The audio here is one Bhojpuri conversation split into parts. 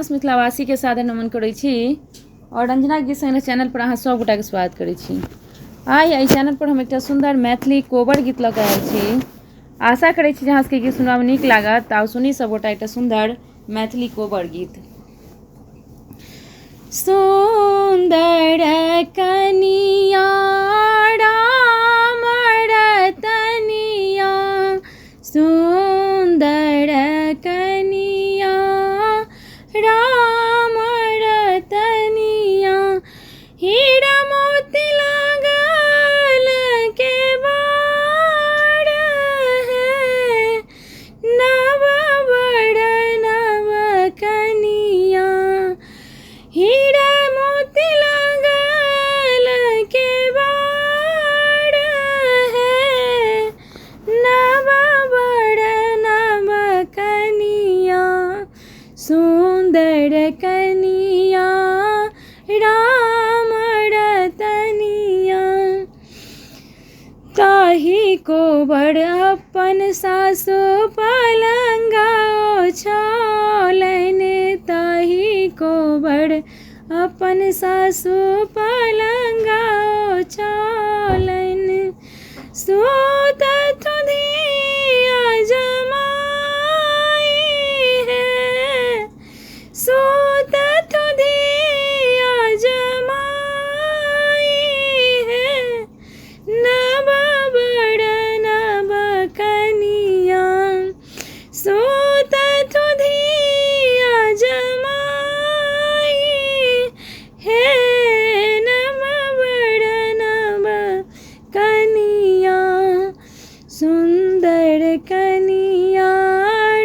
समस्त मिथिलावासी के सादर नमन करै छी और अंजना गीत संग चैनल पर अहाँ सब गोटा के स्वागत करै छी। आइ एहि चैनल पर हम एकटा सुंदर मैथिली कोबर गीत लऽ कऽ आयल छी। आशा करै छी जे अहाँ सबके गीत सुनबामे नीक लागत। आउ सुनी सब गोटा एकटा सुंदर मैथिली कोबर गीत। सुंदर कनिया राम रतनिया, सुंदर कनिया राम रतनिया, हीरा मोती लागल केवाड़ है, नव वर नव कनिया, हीरा मोती लागल केवाड़ है, नव वर नव कनिया, सुंदर कनिया राम रतनिया। ताही कोबर अपन सासु पलंगा ओछालनि, ताही कोबर अपन सासु पलंगा ओछालनि, सूतत धिया जमाई है, सूतत धिया जमाई है, नव वर नव कनिया, सूतत धिया जमाई है, नव वर नव कनिया, सुंदर कनिया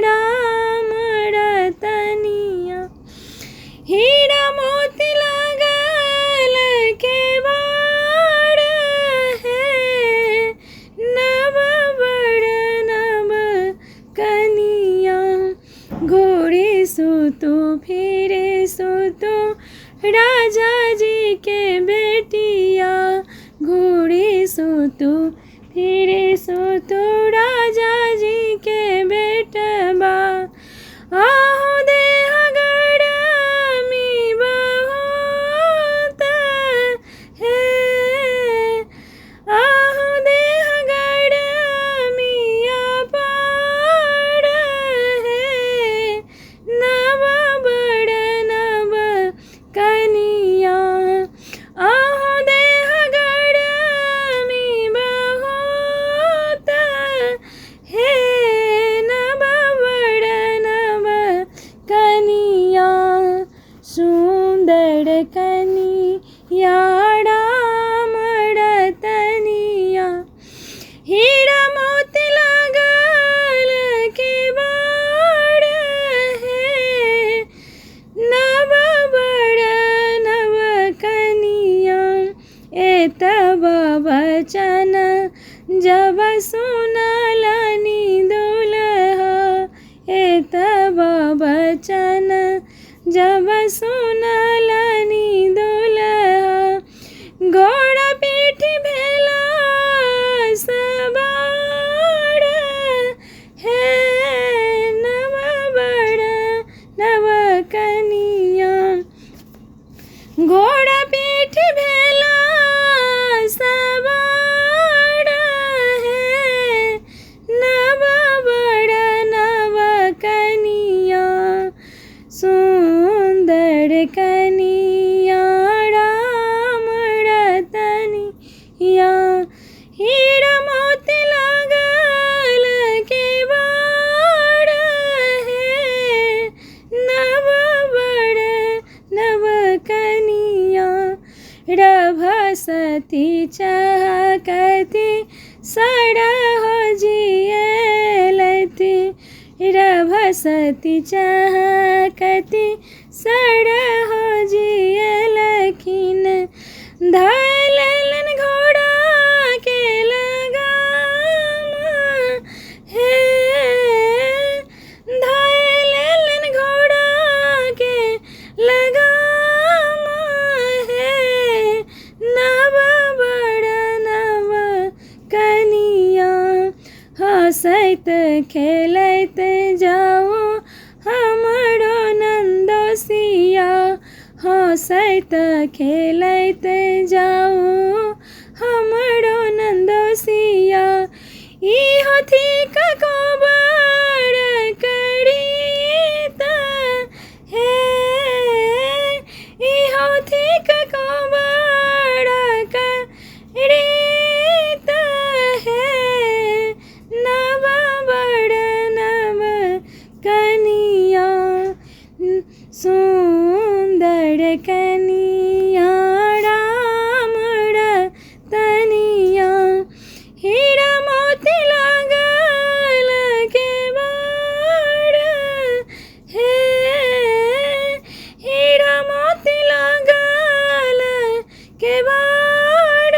राम रतनिया, हीरा मोती लागल केवाड़ है, नव वर नव कनिया, घोड़ी सुतु फिरे सुतु राजा जी के बेटिया, घोड़ी सुतु फिरे सुतु राजा जी के बेटबा, आहू देह गरमी बहुत है, आहू देह गरमी अपार है, नव वर नव कनिया, आहू देह गरमी बहुत है, नव वर नव कनिया, सुंदर कनिया राम रतनिया, हीरा मोती लागल केवाड़ है, नव वर नव कनिया, एतब वचन जब सुनलनि दुल्हा, एतब वचन जब सुनलनि दुल्हा, घोड़ा पीठी भेला सवार है, नव वर नव कनिया, घोड़ा पीठी भेला सवार है, नव वर नव कनिया, सुंदर कनिया राम रतनिया, हीरा मोती लागल केवाड़ है, नव वर नव कनिया, रभसती चहकती सरह जियलति, रभसती चहकती सरह जियलखिन, धैलन घोड़ा के लगाम है, धैलन घोड़ा के लगाम है, नव वर नव कनिया, हँसैत खेलैत जाओ हमरो नंदोसी रीत है नव बड़ नव कनिया सुंदर कनिया राम तनिया हीरा मोती लागल केवाड़ है हीरा मोती लागल केवाड़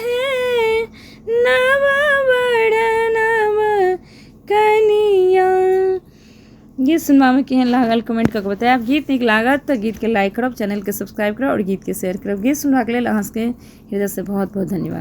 है नव बड़ नव कनिया। गीत सुनवा में केहन लागल कमेंट करके बताएब। गीत नीक लागत तो गीत के लाइक करब, चैनल के सब्सक्राइब करब और गीत के शेयर करब। गीत सुनवा के लेल अहाँ सबके हृदय से बहुत बहुत धन्यवाद।